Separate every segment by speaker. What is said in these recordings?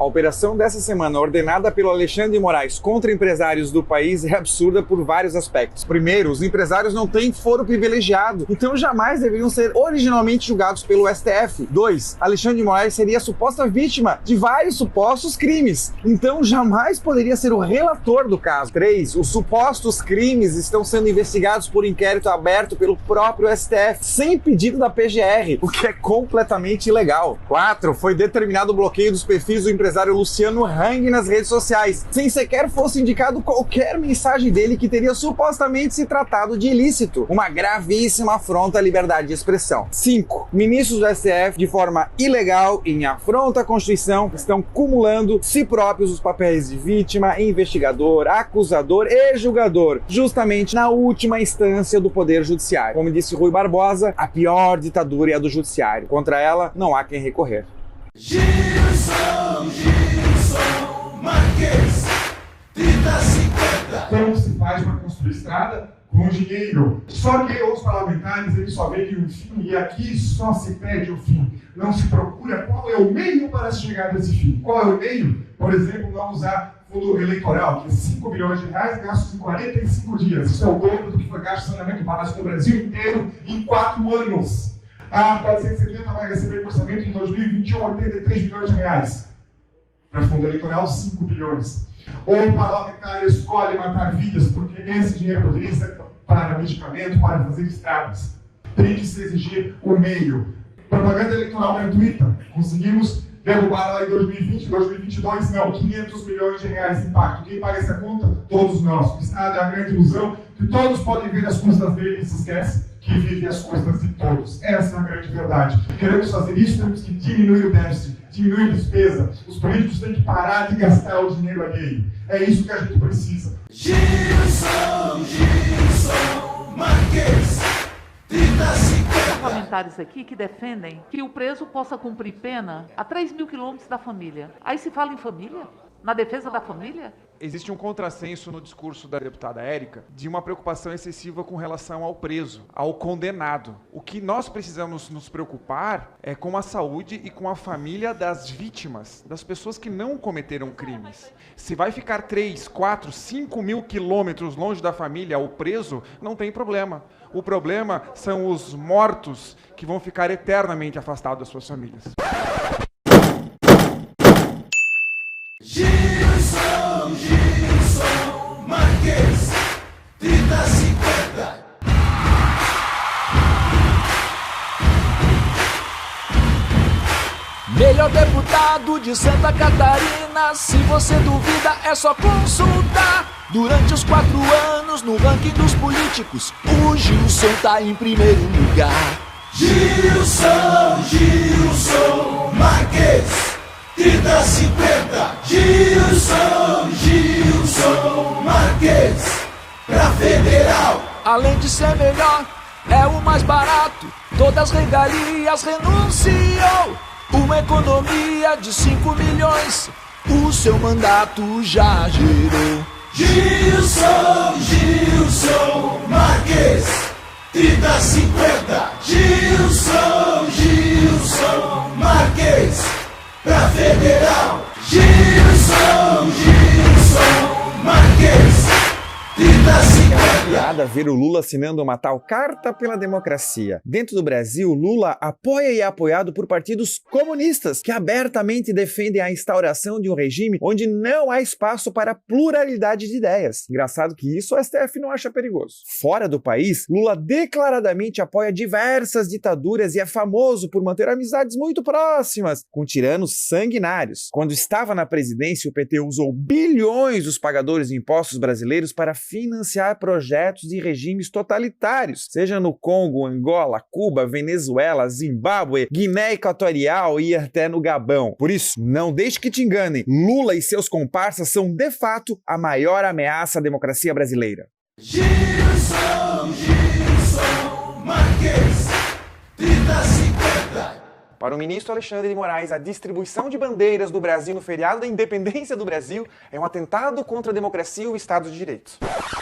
Speaker 1: A operação dessa semana, ordenada pelo Alexandre de Moraes contra empresários do país, é absurda por vários aspectos. Primeiro, os empresários não têm foro privilegiado, então jamais deveriam ser originalmente julgados pelo STF. 2. Alexandre de Moraes seria a suposta vítima de vários supostos crimes, então jamais poderia ser o relator do caso. 3. Os supostos crimes estão sendo investigados por inquérito aberto pelo próprio STF, sem pedido da PGR, o que é completamente ilegal. 4. Foi determinado o bloqueio dos perfis do empresário Luciano Hang nas redes sociais, sem sequer fosse indicado qualquer mensagem dele que teria supostamente se tratado de ilícito, uma gravíssima afronta à liberdade de expressão. 5. Ministros do STF, de forma ilegal, em afronta à Constituição, estão cumulando si próprios os papéis de vítima, investigador, acusador e julgador, justamente na última instância do Poder Judiciário. Como disse Rui Barbosa, a pior ditadura é a do Judiciário. Contra ela, não há quem recorrer.
Speaker 2: Gilson Marques, 3050.
Speaker 3: Como se faz para construir estrada? Com dinheiro. Só que os parlamentares, eles só veem o fim, e aqui só se pede o fim. Não se procura qual é o meio para chegar nesse fim. Qual é o meio? Por exemplo, não usar fundo eleitoral, que é 5 bilhões de reais gastos em 45 dias. Isso é o dobro do que foi gasto em saneamento básico no Brasil inteiro em 4 anos. A 470 vai receber orçamento em 2021, 83 bilhões de reais. Para fundo eleitoral, 5 bilhões. Ou o parlamentar escolhe matar vidas, porque esse dinheiro poderia ser para medicamento, para fazer estradas. Tem que se exigir o meio. Propaganda eleitoral gratuita. Conseguimos derrubar lá em 2020, 2022, não, 500 milhões de reais de impacto. Quem paga essa conta? Todos nós. O Estado é a grande ilusão que todos podem ver as custas dele e se esquece que vive as custas de todos. Essa é a grande verdade. Queremos fazer isso, temos que diminuir o déficit, diminuir a despesa. Os políticos têm que parar de gastar o dinheiro alheio. É isso que a gente precisa.
Speaker 2: Gilson Marques, 3050.
Speaker 4: Parlamentares aqui que defendem que o preso possa cumprir pena a 3 mil quilômetros da família. Aí se fala em família? Na defesa da família?
Speaker 5: Existe um contrassenso no discurso da deputada Érica de uma preocupação excessiva com relação ao preso, ao condenado. O que nós precisamos nos preocupar é com a saúde e com a família das vítimas, das pessoas que não cometeram crimes. Se vai ficar 3, 4, 5 mil quilômetros longe da família, o preso, não tem problema. O problema são os mortos que vão ficar eternamente afastados das suas famílias.
Speaker 2: Gilson Marques, 3050.
Speaker 6: Melhor deputado de Santa Catarina, se você duvida é só consultar. Durante os 4 anos no ranking dos políticos, o Gilson tá em primeiro lugar.
Speaker 2: Gilson Marques, 3050. Gilson Marques, pra federal.
Speaker 6: Além de ser melhor, é o mais barato, todas as regalias renunciou. Uma economia de 5 milhões, o seu mandato já gerou.
Speaker 2: Gilson Marques, 3050. Gilson Marques, pra federal. Gilson Marques, 3050.
Speaker 1: Nada a ver o Lula assinando uma tal carta pela democracia. Dentro do Brasil, Lula apoia e é apoiado por partidos comunistas que abertamente defendem a instauração de um regime onde não há espaço para pluralidade de ideias. Engraçado que isso o STF não acha perigoso. Fora do país, Lula declaradamente apoia diversas ditaduras e é famoso por manter amizades muito próximas com tiranos sanguinários. Quando estava na presidência, o PT usou bilhões dos pagadores de impostos brasileiros para financiar projetos de regimes totalitários, seja no Congo, Angola, Cuba, Venezuela, Zimbábue, Guiné Equatorial e até no Gabão. Por isso, não deixe que te enganem, Lula e seus comparsas são de fato a maior ameaça à democracia brasileira.
Speaker 2: Gilson Marques, 3050.
Speaker 1: Para o ministro Alexandre de Moraes, a distribuição de bandeiras do Brasil no feriado da independência do Brasil é um atentado contra a democracia e o Estado de Direito.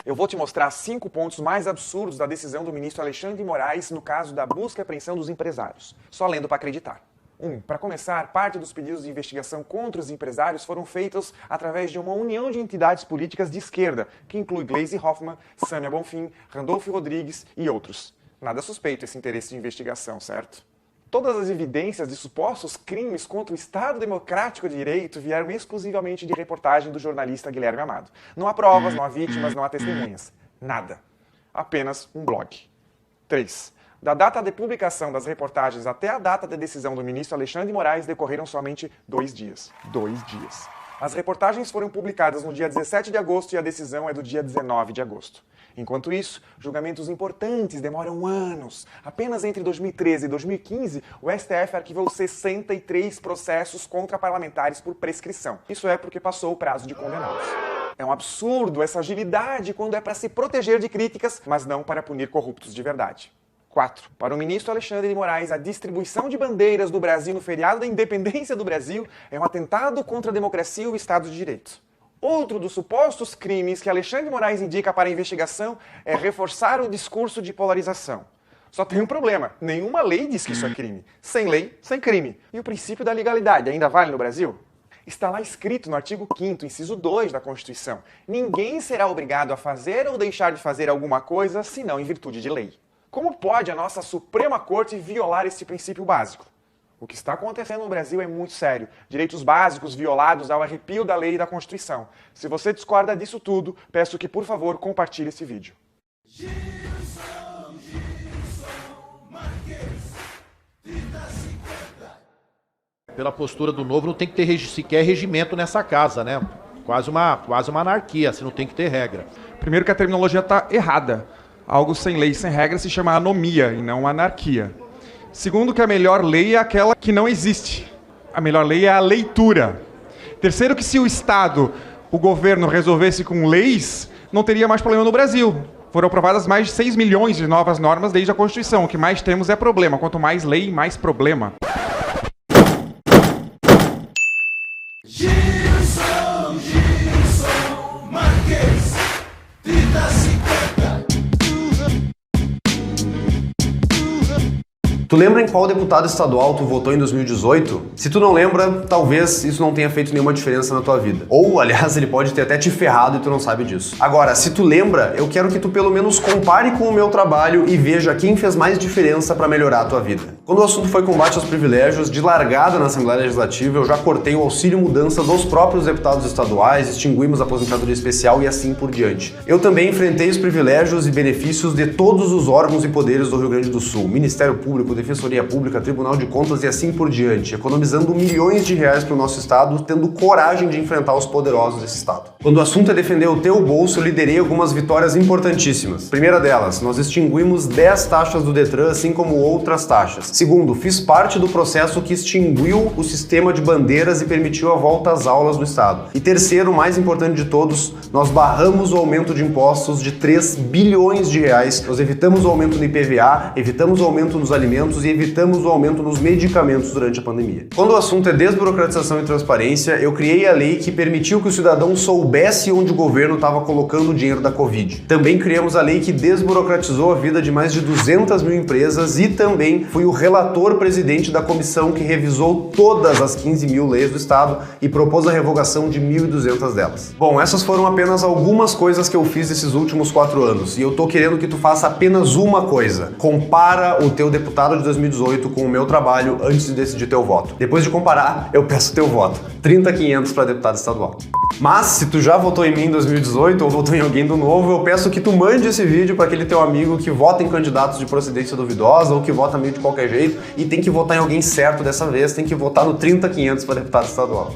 Speaker 1: Eu vou te mostrar 5 pontos mais absurdos da decisão do ministro Alexandre de Moraes no caso da busca e apreensão dos empresários. Só lendo para acreditar. Para começar, parte dos pedidos de investigação contra os empresários foram feitos através de uma união de entidades políticas de esquerda, que inclui Gleisi Hoffmann, Sâmia Bonfim, Randolfo Rodrigues e outros. Nada suspeito esse interesse de investigação, certo? Todas as evidências de supostos crimes contra o Estado Democrático de Direito vieram exclusivamente de reportagem do jornalista Guilherme Amado. Não há provas, não há vítimas, não há testemunhas. Nada. Apenas um blog. 3. Da data de publicação das reportagens até a data de decisão do ministro Alexandre de Moraes decorreram somente 2 dias. 2 dias. As reportagens foram publicadas no dia 17 de agosto e a decisão é do dia 19 de agosto. Enquanto isso, julgamentos importantes demoram anos. Apenas entre 2013 e 2015, o STF arquivou 63 processos contra parlamentares por prescrição. Isso é porque passou o prazo de condená-los. É um absurdo essa agilidade quando é para se proteger de críticas, mas não para punir corruptos de verdade. 4. Para o ministro Alexandre de Moraes, a distribuição de bandeiras do Brasil no feriado da independência do Brasil é um atentado contra a democracia e o Estado de Direito. Outro dos supostos crimes que Alexandre de Moraes indica para a investigação é reforçar o discurso de polarização. Só tem um problema, nenhuma lei diz que isso é crime. Sem lei, sem crime. E o princípio da legalidade ainda vale no Brasil? Está lá escrito no artigo 5º, inciso 2 da Constituição. Ninguém será obrigado a fazer ou deixar de fazer alguma coisa, senão em virtude de lei. Como pode a nossa Suprema Corte violar esse princípio básico? O que está acontecendo no Brasil é muito sério. Direitos básicos violados ao arrepio da lei e da Constituição. Se você discorda disso tudo, peço que, por favor, compartilhe esse vídeo.
Speaker 7: Pela postura do Novo, não tem que ter sequer regimento nessa casa, né? Quase uma anarquia, assim, não tem que ter regra.
Speaker 5: Primeiro que a terminologia está errada. Algo sem lei, sem regra, se chama anomia e não anarquia. Segundo, que a melhor lei é aquela que não existe. A melhor lei é a leitura. Terceiro, que se o Estado, o governo, resolvesse com leis, não teria mais problema no Brasil. Foram aprovadas mais de 6 milhões de novas normas desde a Constituição. O que mais temos é problema. Quanto mais lei, mais problema.
Speaker 2: Gilson Marques, 3050.
Speaker 8: Tu lembra em qual deputado estadual tu votou em 2018? Se tu não lembra, talvez isso não tenha feito nenhuma diferença na tua vida. Ou, aliás, ele pode ter até te ferrado e tu não sabe disso. Agora, se tu lembra, eu quero que tu pelo menos compare com o meu trabalho e veja quem fez mais diferença para melhorar a tua vida. Quando o assunto foi combate aos privilégios, de largada na Assembleia Legislativa, eu já cortei o auxílio mudança dos próprios deputados estaduais, extinguimos a aposentadoria especial e assim por diante. Eu também enfrentei os privilégios e benefícios de todos os órgãos e poderes do Rio Grande do Sul, Ministério Público, Defensoria Pública, Tribunal de Contas e assim por diante, economizando milhões de reais para o nosso estado, tendo coragem de enfrentar os poderosos desse estado. Quando o assunto é defender o teu bolso, eu liderei algumas vitórias importantíssimas. Primeira delas, nós extinguimos 10 taxas do Detran, assim como outras taxas. Segundo, fiz parte do processo que extinguiu o sistema de bandeiras e permitiu a volta às aulas no estado. E terceiro, mais importante de todos, nós barramos o aumento de impostos de 3 bilhões de reais. Nós evitamos o aumento do IPVA, evitamos o aumento nos alimentos e evitamos o aumento nos medicamentos durante a pandemia. Quando o assunto é desburocratização e transparência, eu criei a lei que permitiu que o cidadão soubesse onde o governo estava colocando o dinheiro da Covid. Também criamos a lei que desburocratizou a vida de mais de 200 mil empresas e também fui o relator presidente da comissão que revisou todas as 15 mil leis do estado e propôs a revogação de 1.200 delas. Bom, essas foram apenas algumas coisas que eu fiz nesses últimos 4 anos e eu tô querendo que tu faça apenas uma coisa. Compara o teu deputado de 2018 com o meu trabalho antes de decidir teu voto. Depois de comparar, eu peço teu voto. 30.500 para deputado estadual. Mas, se tu já votou em mim em 2018 ou votou em alguém do Novo, eu peço que tu mande esse vídeo para aquele teu amigo que vota em candidatos de procedência duvidosa ou que vota meio de qualquer jeito e tem que votar em alguém certo dessa vez, tem que votar no 30.500 para deputado estadual.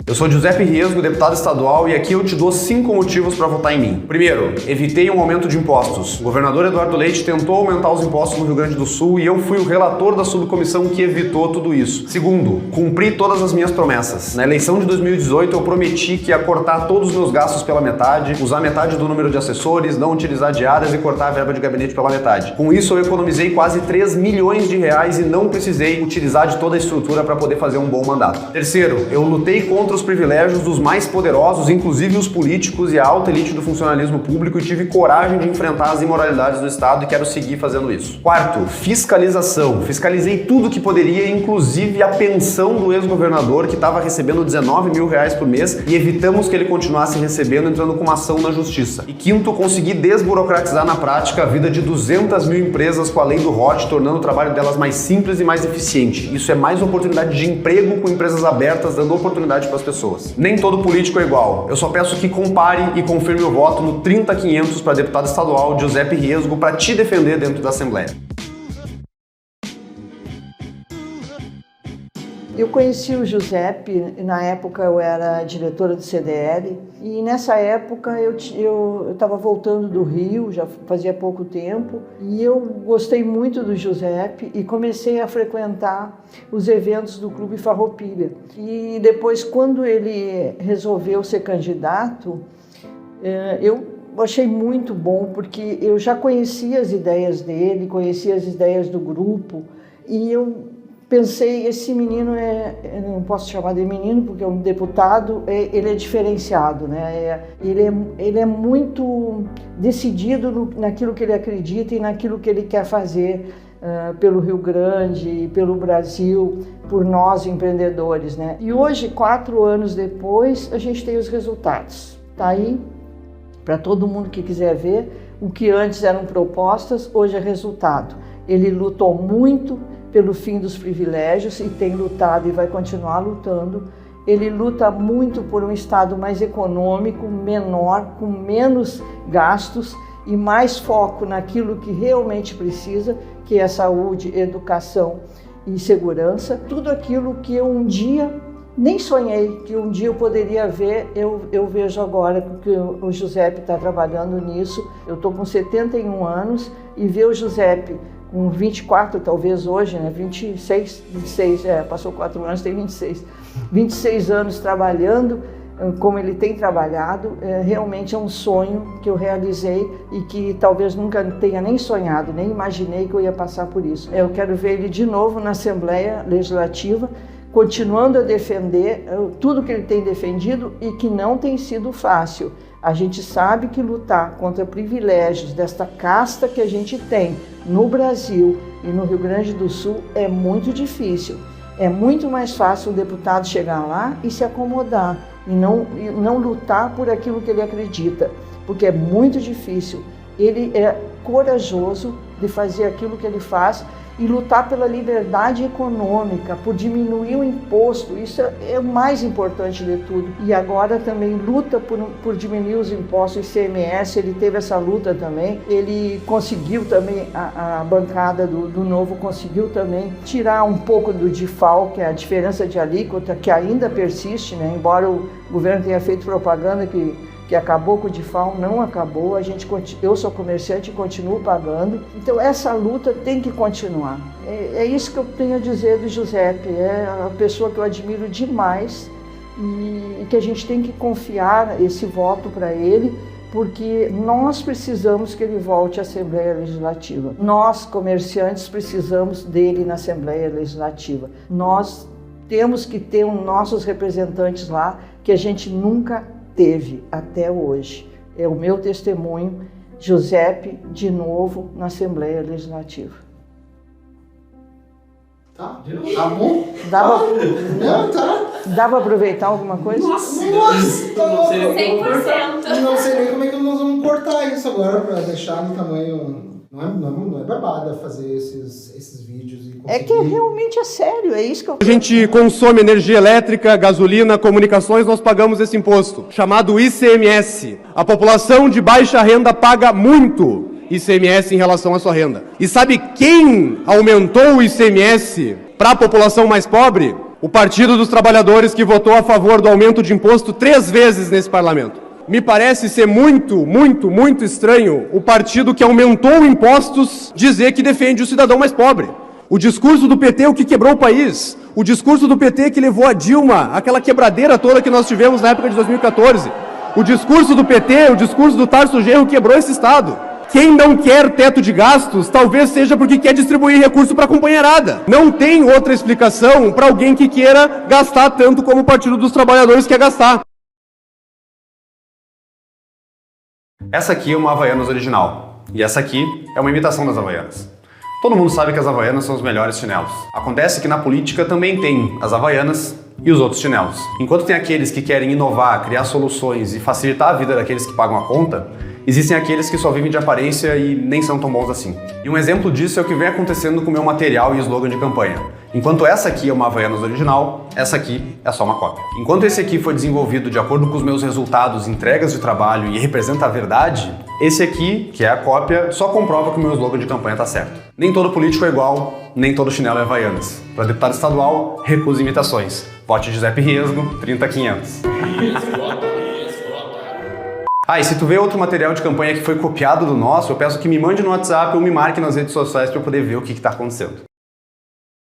Speaker 8: Eu sou Giuseppe Riesgo, deputado estadual, e aqui eu te dou 5 motivos para votar em mim. Primeiro, evitei um aumento de impostos. O governador Eduardo Leite tentou aumentar os impostos no Rio Grande do Sul e eu fui o relator da subcomissão que evitou tudo isso. Segundo, cumpri todas as minhas promessas. Na eleição de 2018 eu prometi que ia cortar todos os meus gastos pela metade, usar metade do número de assessores, não utilizar diárias e cortar a verba de gabinete pela metade. Com isso eu economizei quase 3 milhões de reais e não precisei utilizar de toda a estrutura para poder fazer um bom mandato. Terceiro, eu lutei contra os privilégios dos mais poderosos, inclusive os políticos e a alta elite do funcionalismo público, e tive coragem de enfrentar as imoralidades do Estado e quero seguir fazendo isso. Quarto, fiscalização. Fiscalizei tudo que poderia, inclusive a pensão do ex-governador, que estava recebendo 19 mil reais por mês, e evitamos que ele continuasse recebendo, entrando com uma ação na justiça. E quinto, consegui desburocratizar na prática a vida de 200 mil empresas com a lei do ROT, tornando o trabalho delas mais simples e mais eficiente. Isso é mais oportunidade de emprego com empresas abertas, dando oportunidade para as pessoas. Nem todo político é igual. Eu só peço que compare e confirme o voto no 30500 para deputado estadual Giuseppe Riesgo para te defender dentro da Assembleia.
Speaker 9: Eu conheci o Giuseppe, na época eu era diretora do CDL, e nessa época eu estava voltando do Rio, já fazia pouco tempo, e eu gostei muito do Giuseppe e comecei a frequentar os eventos do Clube Farroupilha. E depois, quando ele resolveu ser candidato, eu achei muito bom, porque eu já conhecia as ideias dele, conhecia as ideias do grupo, e eu pensei, esse menino eu não posso chamar de menino porque é um deputado, ele é diferenciado, né? Ele é muito decidido naquilo que ele acredita e naquilo que ele quer fazer pelo Rio Grande, pelo Brasil, por nós empreendedores, né? E hoje, 4 anos depois, a gente tem os resultados. Tá aí para todo mundo que quiser ver. O que antes eram propostas, hoje é resultado. Ele lutou muito pelo fim dos privilégios e tem lutado e vai continuar lutando. Ele luta muito por um Estado mais econômico, menor, com menos gastos e mais foco naquilo que realmente precisa, que é saúde, educação e segurança. Tudo aquilo que eu um dia nem sonhei que um dia eu poderia ver, eu vejo agora, porque o Giuseppe está trabalhando nisso. Eu estou com 71 anos e ver o Giuseppe com 24, talvez hoje, né? 26, passou 4 anos, tem 26. 26 anos trabalhando, como ele tem trabalhado, realmente é um sonho que eu realizei e que talvez nunca tenha nem sonhado, nem imaginei que eu ia passar por isso. Eu quero ver ele de novo na Assembleia Legislativa, continuando a defender tudo que ele tem defendido e que não tem sido fácil. A gente sabe que lutar contra privilégios desta casta que a gente tem no Brasil e no Rio Grande do Sul é muito difícil. É muito mais fácil o deputado chegar lá e se acomodar e não lutar por aquilo que ele acredita, porque é muito difícil. Ele é corajoso de fazer aquilo que ele faz e lutar pela liberdade econômica, por diminuir o imposto, isso é o mais importante de tudo. E agora também luta por diminuir os impostos, ICMS, ele teve essa luta também, ele conseguiu também, a bancada do Novo conseguiu também tirar um pouco do DIFAL, que é a diferença de alíquota, que ainda persiste, né? Embora o governo tenha feito propaganda que acabou com o DIFAL, não acabou, eu sou comerciante e continuo pagando. Então essa luta tem que continuar. É isso que eu tenho a dizer do Giuseppe, é a pessoa que eu admiro demais e que a gente tem que confiar esse voto para ele, porque nós precisamos que ele volte à Assembleia Legislativa. Nós, comerciantes, precisamos dele na Assembleia Legislativa. Nós temos que ter os nossos representantes lá, que a gente nunca teve até hoje. É o meu testemunho, Giuseppe, de novo na Assembleia Legislativa.
Speaker 10: Tá, tá bom?
Speaker 9: Dá pra aproveitar alguma coisa?
Speaker 10: Nossa,
Speaker 2: 100%.
Speaker 10: Não sei nem como é que nós vamos cortar isso agora pra deixar no tamanho. Não é barbada fazer esses vídeos e conseguir...
Speaker 9: É que realmente é sério, é isso que eu...
Speaker 11: A gente consome energia elétrica, gasolina, comunicações, nós pagamos esse imposto, chamado ICMS. A população de baixa renda paga muito ICMS em relação à sua renda. E sabe quem aumentou o ICMS para a população mais pobre? O Partido dos Trabalhadores, que votou a favor do aumento de imposto 3 vezes nesse parlamento. Me parece ser muito estranho o partido que aumentou impostos dizer que defende o cidadão mais pobre. O discurso do PT é o que quebrou o país. O discurso do PT que levou a Dilma, aquela quebradeira toda que nós tivemos na época de 2014. O discurso do PT, o discurso do Tarso Genro quebrou esse Estado. Quem não quer teto de gastos, talvez seja porque quer distribuir recurso para a companheirada. Não tem outra explicação para alguém que queira gastar tanto como o Partido dos Trabalhadores quer gastar.
Speaker 8: Essa aqui é uma Havaianas original. E essa aqui é uma imitação das Havaianas. Todo mundo sabe que as Havaianas são os melhores chinelos. Acontece que na política também tem as Havaianas e os outros chinelos. Enquanto tem aqueles que querem inovar, criar soluções e facilitar a vida daqueles que pagam a conta, existem aqueles que só vivem de aparência e nem são tão bons assim. E um exemplo disso é o que vem acontecendo com o meu material e slogan de campanha. Enquanto essa aqui é uma Havaianas original, essa aqui é só uma cópia. Enquanto esse aqui foi desenvolvido de acordo com os meus resultados, entregas de trabalho e representa a verdade, esse aqui, que é a cópia, só comprova que o meu slogan de campanha tá certo. Nem todo político é igual, nem todo chinelo é Havaianas. Para deputado estadual, recusa imitações. Vote Giuseppe Riesgo, 30500. E se tu vê outro material de campanha que foi copiado do nosso, eu peço que me mande no WhatsApp ou me marque nas redes sociais para eu poder ver o que está acontecendo.